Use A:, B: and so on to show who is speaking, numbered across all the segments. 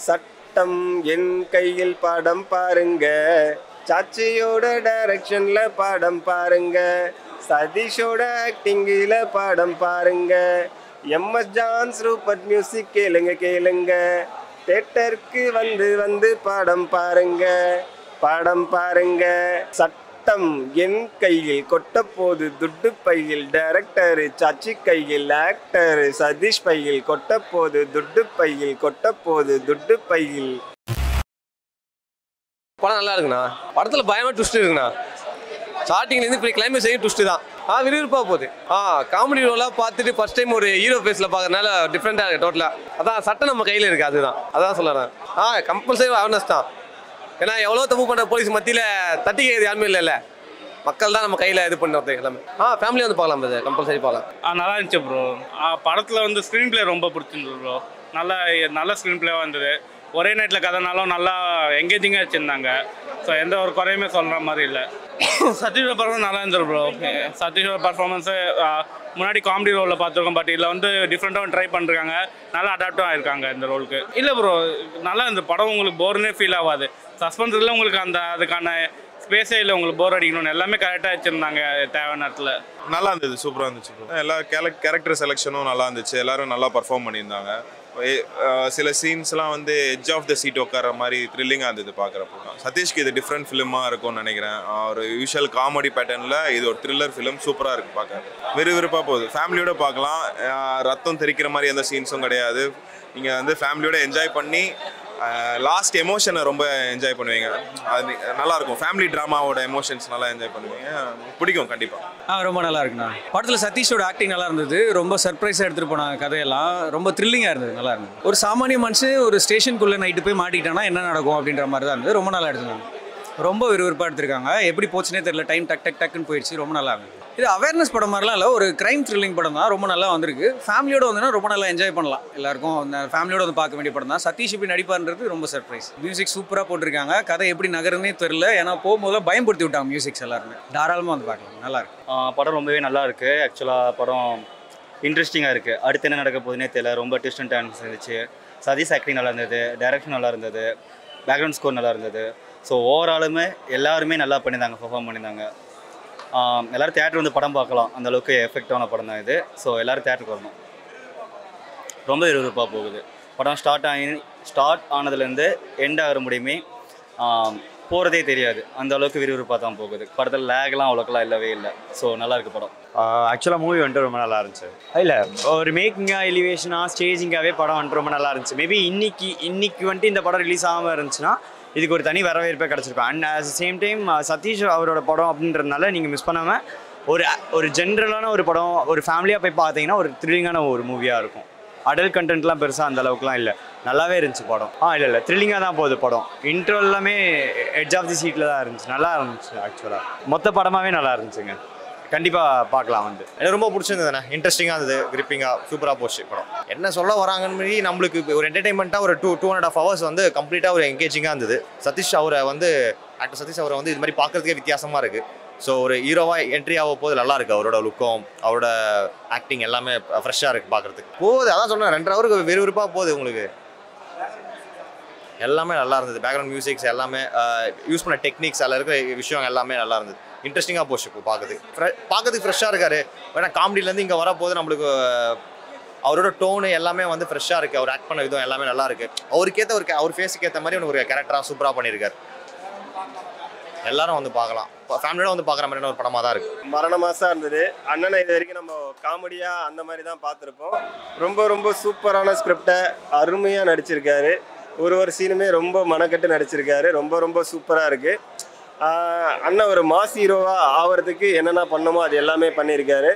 A: சட்டம் என் கையில் படம் பாருங்க, சாச்சியோட டைரக்ஷன்ல படம் பாருங்க, சதீஷோட ஆக்டிங்கில படம் பாருங்க, எம்எஸ் ஜான்ஸ் ரூபர்ட் மியூசிக் கேளுங்க கேளுங்க, தியேட்டருக்கு வந்து வந்து படம் பாருங்க படம் பாருங்க. சட்டம் என் கையில் கொட்ட போது துட்டு பையில், டைரக்டர் சாச்சி கையில் ஆக்டர் சதீஷ் பையில் கொட்ட போது துட்டு பையில், கொட்ட போது துட்டு பையில்.
B: படம் நல்லா இருக்குண்ணா. படத்தில் பயமாக ட்விஸ்ட் இருக்குண்ணா. ஸ்டார்டிங்லேருந்து இப்போ கிளைமேக்ஸ் வரைக்கும் ட்விஸ்ட்டு தான். விறுவிறுப்பாக போகுது. காமெடி ரோலாக பார்த்துட்டு ஃபஸ்ட் டைம் ஒரு ஹீரோ ஃபேஸில் பார்க்கறதுனால டிஃப்ரெண்ட்டாக இருக்குது டோட்டலாக. அதான் சட்டம் நம்ம கையில் இருக்குது, அதுதான் அதான் சொல்கிறேன். கம்பல்சரி அவேர்னஸ் தான். ஏன்னா எவ்வளோ தப்பு பண்ணுற போலீஸ் மத்தியில் தட்டி கேட்குறது யாருமே இல்லைல்ல. மக்கள் தான் நம்ம கையில் இது பண்ணுறது எல்லாமே. ஃபேமிலி வந்து பார்க்கலாம் ப்ரோ, கம்பல்சரி பார்க்கலாம்.
C: நல்லா இருந்துச்சு ப்ரோ. படத்தில் வந்து ஸ்க்ரீன் பிளே ரொம்ப பிடிச்சிருந்தது ப்ரோ. நல்ல ஸ்க்ரீன் பிளேவாக இருந்தது. ஒரே நைட்டில் கதைனாலும் நல்லா எங்கேஜிங்காக வச்சுருந்தாங்க. ஸோ எந்த ஒரு குறையுமே சொல்கிற மாதிரி இல்லை. சதீஷோட பர்ஃபார்மன்ஸ் நல்லா இருந்தது ப்ரோ. சதீஷோட பர்ஃபார்மன்ஸு முன்னாடி காமெடி ரோலில் பார்த்துருக்கோம், பட் இதில் வந்து டிஃப்ரெண்ட்டாகவும் ட்ரை பண்ணிருக்காங்க. நல்லா அடாப்டும் ஆகிருக்காங்க இந்த ரோலுக்கு. இல்லை ப்ரோ, நல்லா இருந்தது படம். உங்களுக்கு போர்னே ஃபீல் ஆகாது. சஸ்பென்ஸ் இல்லை உங்களுக்கு, அதுக்கான ஸ்பேஸே இல்லை உங்களுக்கு போர் அடிக்கணும்னு. எல்லாமே கரெக்டாக வச்சுருந்தாங்க தேவையான நேரத்தில்.
D: நல்லா இருந்தது, சூப்பராக இருந்துச்சு ப்ரோ. எல்லா கேரக்டர் செலெக்ஷனும் நல்லா இருந்துச்சு. எல்லோரும் நல்லா பர்ஃபார்ம் பண்ணியிருந்தாங்க. சில சீன்ஸ்லாம் வந்து எட்ஜ் ஆஃப் த சீட் உட்கார மாதிரி த்ரில்லிங்காக இருந்தது பார்க்குறப்போ. சதீஷ்க்கு இது டிஃப்ரெண்ட் ஃபிலிமாக இருக்கும்னு நினைக்கிறேன். ஒரு யூஷுவல் காமெடி பேட்டர்னில் இது ஒரு த்ரில்லர் ஃபிலிம். சூப்பராக இருக்குது பார்க்க. விறுவிறுப்பாக போகுது. ஃபேமிலியோடு பார்க்கலாம். ரத்தம் தெரிக்கிற மாதிரி எந்த சீன்ஸும் கிடையாது. நீங்கள் வந்து ஃபேமிலியோடு என்ஜாய் பண்ணி லாஸ்ட் எமோஷனை ரொம்ப என்ஜாய் பண்ணுவீங்க. அது நல்லாயிருக்கும். ஃபேமிலி ட்ராமாவோட எமோஷன்ஸ் நல்லா என்ஜாய் பண்ணுவீங்க. பிடிக்கும் கண்டிப்பாக.
E: ரொம்ப நல்லா இருக்குண்ணா. படத்தில் சதீஷோட ஆக்டிங் நல்லா இருந்தது. ரொம்ப சர்ப்ரைஸாக எடுத்துகிட்டு போனாங்க. கதையெல்லாம் ரொம்ப த்ரில்லிங்காக இருந்தது. நல்லா இருந்தது. ஒரு சாமானிய மனுஷன் ஒரு ஸ்டேஷனுக்குள்ளே நைட்டு போய் மாட்டிக்கிட்டானா என்ன நடக்கும் அப்படின்ற மாதிரி தான் இருந்தது. ரொம்ப நல்லா எடுத்துருந்தாங்க. ரொம்ப விறுவிறுப்பாக எடுத்திருக்காங்க. எப்படி போச்சுனே தெரியல. டைம் டக்குன்னு போயிடுச்சு. ரொம்ப நல்லா இருந்தது. இது அவேர்னஸ் படம் மாதிரிலாம் இல்லை, ஒரு கிரைம் த்ரில்லிங் படம் தான். ரொம்ப நல்லா வந்திருக்கு. ஃபேமிலியோடு வந்தோன்னா ரொம்ப நல்லா என்ஜாய் பண்ணலாம். எல்லாருக்கும் அந்த ஃபேமிலியோடு வந்து பார்க்க வேண்டிய படம் தான். சதீஷ் இப்படி நடிப்பார்ன்றது ரொம்ப சர்ப்ரைஸ். மியூசிக் சூப்பராக போட்டிருக்காங்க. கதை எப்படி நகருன்னே தெரியல. ஏன்னா போகும்போது பயன்படுத்தி விட்டாங்க மியூசிக்ஸ் எல்லாருமே. தாராளமாக வந்து பார்க்கலாம். நல்லா இருக்கு.
F: படம் ரொம்பவே நல்லா இருக்குது. ஆக்சுவலாக படம் இன்ட்ரெஸ்டிங்காக இருக்குது. அடுத்து என்ன நடக்க போகுதுன்னே தெரியல. ரொம்ப ட்விஸ்ட் அண்ட் டர்ன்ஸ் இருந்துச்சு. சதீஷ் ஆக்டிங் நல்லா இருந்தது. டைரக்ஷன் நல்லா இருந்தது. பேக்ரவுண்ட் ஸ்கோர் நல்லா இருந்தது. ஸோ ஓவராலுமே எல்லாருமே நல்லா பண்ணியிருந்தாங்க, பெர்ஃபார்ம் பண்ணியிருந்தாங்க. எல்லோரும் தேட்டர் வந்து படம் பார்க்கலாம். அந்தளவுக்கு எஃபெக்டான படம் தான் இது. ஸோ எல்லோரும் தேட்டருக்கு வரணும். ரொம்ப விறுவிறுப்பாக போகுது படம். ஸ்டார்ட் ஆனதுலேருந்து எண்ட் ஆகிற முடியுமே போகிறதே தெரியாது. அந்த அளவுக்கு விறுவிறுப்பாக தான் போகுது. படத்தில் லேக்லாம் அவ்வளோக்கெல்லாம் இல்லவே இல்லை. ஸோ நல்லா இருக்குது படம்.
G: ஆக்சுவலாக மூவி வந்துட்டு ரொம்ப நல்லா இருந்துச்சு. இல்லை, ஒரு மேக்கிங்காக எலிவேஷனாக ஸ்டேஜிங்காகவே படம் வந்துட்டு ரொம்ப நல்லா இருந்துச்சு. மேபி இன்னைக்கு வந்துட்டு இந்த படம் ரிலீஸ் ஆகாமல் இருந்துச்சுன்னா இதுக்கு ஒரு தனி வரவேற்பே கிடச்சிருக்கும். And at same time Satish அவரோட படம் அப்படின்றதுனால நீங்கள் மிஸ் பண்ணாமல் ஒரு ஜென்ரலான ஒரு படம், ஒரு ஃபேமிலியாக போய் பார்த்தீங்கன்னா ஒரு த்ரில்லிங்கான ஒரு மூவியாக இருக்கும். அடல்ட் கண்டென்ட்லாம் பெருசாக அந்த அளவுக்குலாம் இல்லை. நல்லாவே இருந்துச்சு படம். இல்லை த்ரில்லிங்காக தான் போகுது படம். இன்ட்ரோ எல்லாமே எட்ஜ் ஆஃப் தி சீட்டில் தான் இருந்துச்சு. நல்லா இருந்துச்சு. ஆக்சுவலாக மொத்த படமாகவே நல்லா இருந்துச்சுங்க. கண்டிப்பாக பார்க்கலாம். வந்து
H: எனக்கு ரொம்ப பிடிச்சிருந்ததுண்ணே. இன்ட்ரெஸ்டிங்காக இருந்தது. கிரிப்பிங்காக சூப்பராக போச்சு படம். என்ன சொல்ல வராங்கன்னு மாதிரி நம்மளுக்கு ஒரு என்டர்டைன்மெண்ட்டாக ஒரு 2.5 hours வந்து கம்ப்ளீட்டாக ஒரு என்கேஜிங்காக இருந்தது. ஆக்டர் சதீஷ் அவரை வந்து இது மாதிரி பார்க்குறதுக்கே வித்தியாசமாக இருக்குது. ஸோ ஒரு ஹீரோவாக என்ட்ரி ஆக போது நல்லா இருக்குது. அவரோட லுக்கும் அவரோட ஆக்டிங் எல்லாமே ஃப்ரெஷ்ஷாக இருக்குது பார்க்குறதுக்கு. போகுது, அதான் சொன்னேன், 2.5 hours விறுவிறுப்பாக போகுது. உங்களுக்கு எல்லாமே நல்லா இருந்தது. பேக்ரவுண்ட் மியூசிக்ஸ் எல்லாமே, யூஸ் பண்ண டெக்னிக்ஸ், அதில் இருக்கிற விஷயம் எல்லாமே நல்லா இருந்தது. இன்ட்ரெஸ்டிங்காக போச்சு. இப்போ பார்க்கறதுக்கு ஃப்ரெஷ்ஷாக இருக்காரு. ஏன்னா காமெடியிலேருந்து இங்கே வரப்போது நம்மளுக்கு அவரோட டோனு எல்லாமே வந்து ஃப்ரெஷ்ஷாக இருக்குது. அவர் ஆக்ட் பண்ண விதம் எல்லாமே நல்லா இருக்குது. அவருக்கேற்ற அவர் ஃபேஸுக்கு ஏற்ற மாதிரி ஒரு கேரக்டராக சூப்பராக பண்ணியிருக்காரு. எல்லாரும் வந்து பார்க்கலாம். ஃபேமிலியோட வந்து பார்க்குற மாதிரியான ஒரு படமாக தான் இருக்குது.
A: மரண மாதம் இருந்தது. அண்ணனை இது வரைக்கும் நம்ம காமெடியாக அந்த மாதிரி தான் பார்த்துருப்போம். ரொம்ப சூப்பரான ஸ்கிரிப்டை அருமையாக நடிச்சிருக்காரு. ஒரு சீனுமே ரொம்ப மனக்கட்டு நடிச்சிருக்காரு. ரொம்ப சூப்பராக இருக்குது. அண்ணன் ஒரு மாஸ் ஹீரோவாக ஆகிறதுக்கு என்னென்ன பண்ணணுமோ அது எல்லாமே பண்ணியிருக்காரு.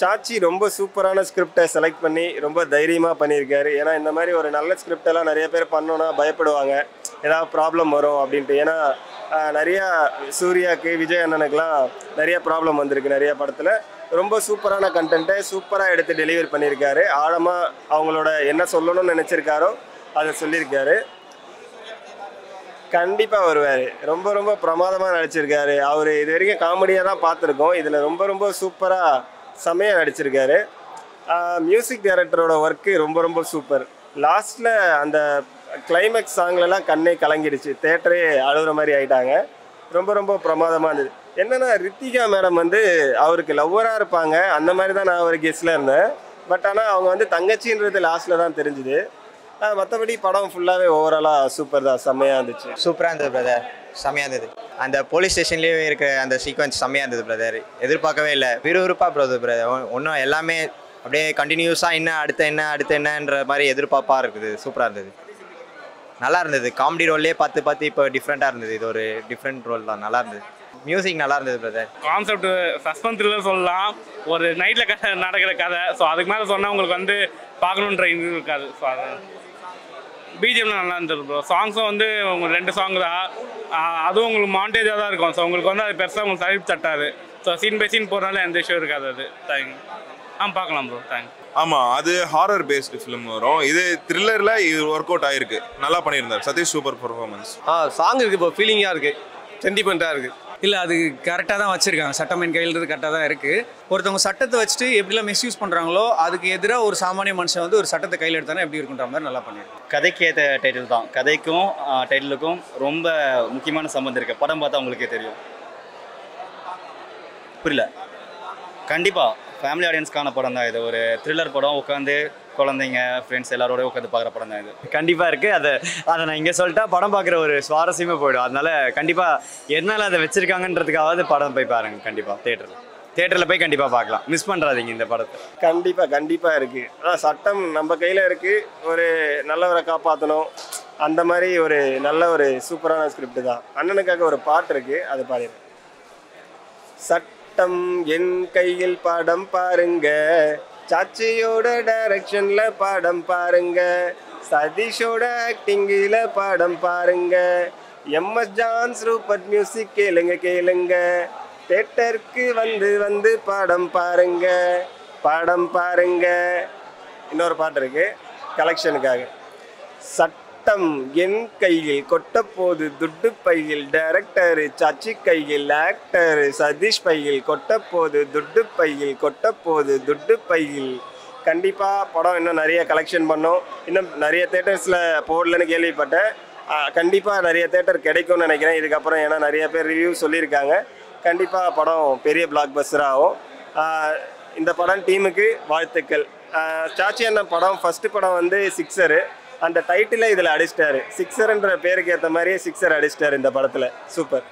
A: சாச்சி ரொம்ப சூப்பரான ஸ்கிரிப்டை செலக்ட் பண்ணி ரொம்ப தைரியமாக பண்ணியிருக்காரு. ஏன்னா இந்த மாதிரி ஒரு நல்ல ஸ்கிரிப்டெல்லாம் நிறைய பேர் பண்ணோன்னா பயப்படுவாங்க, ஏதாவது ப்ராப்ளம் வரும் அப்படின்ட்டு. ஏன்னா நிறையா சூர்யாவுக்கு, விஜய் அண்ணனுக்கெலாம் நிறைய ப்ராப்ளம் வந்திருக்கு நிறைய படத்தில். ரொம்ப சூப்பரான கண்டென்ட்டை சூப்பராக எடுத்து டெலிவரி பண்ணியிருக்காரு. ஆழமாக அவங்களோட என்ன சொல்லணும்னு நினச்சிருக்காரோ அதை சொல்லியிருக்காரு. கண்டிப்பாக வருவார். ரொம்ப பிரமாதமாக நடிச்சிருக்காரு. அவர் இது வரைக்கும் காமெடியாக தான் பார்த்துருக்கோம். இதில் ரொம்ப சூப்பராக செமையாக நடிச்சிருக்காரு. மியூசிக் டைரக்டரோட ஒர்க்கு ரொம்ப சூப்பர். லாஸ்ட்டில் அந்த கிளைமேக்ஸ் சாங்லலாம் கண்ணே கலங்கிடுச்சு, தேட்டரே அழுகுற மாதிரி ஆயிட்டாங்க. ரொம்ப ரொம்ப பிரமாதமாக இருந்தது. என்னன்னா ரித்திகா மேடம் வந்து அவருக்கு லவ்வராக இருப்பாங்க அந்த மாதிரி தான் நான் ஒரு கெஸ்டில் இருந்தேன். பட் ஆனால் அவங்க வந்து தங்கச்சின்றது லாஸ்ட்டில் தான் தெரிஞ்சுது. மற்றபடி படம் ஃபுல்லாகவே ஓவராலாக சூப்பர் தான், செம்மையாக இருந்துச்சு.
H: சூப்பராக இருந்தது பிரதர், செம்மையாக இருந்தது. அந்த போலீஸ் ஸ்டேஷன்லேயே இருக்கிற அந்த சீக்வன்ஸ் செம்மையாக இருந்தது பிரதர், எதிர்பார்க்கவே இல்லை. விறுவிறுப்பாக பிரதர் ஒன்றும் எல்லாமே அப்படியே கண்டினியூஸாக என்ன அடுத்து என்னன்ற மாதிரி எதிர்பார்ப்பாக இருக்குது. சூப்பராக இருந்தது, நல்லா இருந்தது. காமெடி ரோல்லே பார்த்து இப்போ டிஃப்ரெண்ட்டாக இருந்தது. இது ஒரு டிஃப்ரெண்ட் ரோல் தான், நல்லா இருந்தது. மியூசிக் நல்லா இருந்தது பிரதர்.
C: கான்செப்ட் சஸ்பென்ஸ் த்ரில்லர் சொல்லலாம், ஒரு நைட்டில் நடக்கிற கதை. ஸோ அதுக்கு மேலே சொன்னால் உங்களுக்கு வந்து பார்க்கணுன்ற இது இருக்காது. ஸோ அது பிஜிஎம்லாம் நல்லா இருந்தது ப்ரோ. சாங்ஸும் வந்து உங்களுக்கு 2 சாங் தான், அதுவும் உங்களுக்கு மாண்டேஜாக தான் இருக்கும். ஸோ உங்களுக்கு வந்து அது பெருசாக உங்களுக்கு சளிப்பு தட்டாது. ஸோ சீன் பை சீன் போகிறனால எந்த இஷ்யூ இருக்காது. அது பார்க்கலாம் ப்ரோ. தேங்க்ஸ்.
D: ஆமாம், அது ஹாரர் பேஸ்டு ஃபிலிம் வரும். இது த்ரில்லரில் இது ஒர்க் அவுட் ஆகிருக்கு, நல்லா பண்ணியிருந்தார் சதீஷ். Super performance.
B: சாங் இருக்குது இப்போ, ஃபீலிங்காக இருக்குது, சென்டிமெண்ட்டாக இருக்குது.
E: இல்லை அது கரெக்டாக தான் வச்சுருக்காங்க, சட்டமேன் கையில்றது கரெக்டாக தான் இருக்குது. ஒருத்தவங்க சட்டத்தை வச்சுட்டு எப்படிலாம் மிஸ்யூஸ் பண்ணுறாங்களோ அதுக்கு எதிராக ஒரு சாமானிய மனுஷன் வந்து ஒரு சட்டத்தை கையில் எடுத்தானே எப்படி இருக்குன்ற மாதிரி நல்லா பண்ணியிருக்காங்க.
F: கதைக்கு ஏற்ற டைட்டில் தான். கதைக்கும் டைட்டிலுக்கும் ரொம்ப முக்கியமான சம்பந்தம் இருக்குது. படம் பார்த்தா உங்களுக்கே தெரியும். புரியல? கண்டிப்பாக ஃபேமிலி ஆடியன்ஸ்க்கான படம் தான் இது. ஒரு த்ரில்லர் படம், உட்காந்து குழந்தைங்க ஃப்ரெண்ட்ஸ் எல்லாரோடய உட்காந்து பார்க்குற படம் தான் இது.
G: கண்டிப்பாக இருக்குது. அதை நான் இங்கே சொல்லிட்டா படம் பார்க்குற ஒரு சுவாரஸ்யமே போயிடும். அதனால கண்டிப்பாக எதனால் அதை வச்சுருக்காங்கன்றதுக்காவது படம் போய் பாருங்கள். கண்டிப்பாக தேட்டரில் போய் கண்டிப்பாக பார்க்கலாம், மிஸ் பண்ணுறாதீங்க இந்த படத்தை.
A: கண்டிப்பாக இருக்குது. அதான் சட்டம் நம்ம கையில் இருக்குது, ஒரு நல்லவரை காப்பாற்றணும், அந்த மாதிரி ஒரு நல்ல ஒரு சூப்பரான ஸ்கிரிப்ட் தான். அண்ணனுக்காக ஒரு பாட்டு இருக்குது, அது பாடிடுறேன். சட்டம் என் கையில் படம் பாருங்க, சாச்சியோட டைரக்ஷன்ல படம் பாருங்க, சதீஷோட ஆக்டிங்கில படம் பாருங்க, எம்எஸ் ஜான்ஸ் ரூபர்ட் மியூசிக் கேளுங்க, தேட்டருக்கு வந்து படம் பாருங்க. இன்னொரு பாட்டு இருக்கு கலெக்ஷனுக்காக. சட்டம் என் கையில் கொட்டப்போது துட்டு பையில், டைரக்டர் சச்சி கையில், ஆக்டர் சதீஷ் பையில், கொட்டப்போது துட்டு பையில். கண்டிப்பாக படம் இன்னும் நிறைய கலெக்ஷன் பண்ணோம். இன்னும் நிறைய தேட்டர்ஸில் போடலன்னு கேள்விப்பட்டேன். கண்டிப்பாக நிறைய தேட்டர் கிடைக்கும்னு நினைக்கிறேன் இதுக்கப்புறம். ஏன்னா நிறைய பேர் ரிவ்யூ சொல்லியிருக்காங்க. கண்டிப்பாக படம் பெரிய பிளாக் பஸ்டர் ஆகும். இந்த படம் டீமுக்கு வாழ்த்துக்கள். சாச்சி அண்ணன் படம் ஃபஸ்ட்டு படம் வந்து சிக்ஸரு, அந்த டைட்டிலை இதில் அடிச்சிட்டாரு. சிக்ஸர்ன்ற பேருக்கு ஏற்ற மாதிரியே சிக்ஸர் அடிச்சிட்டாரு இந்த படத்தில். சூப்பர்.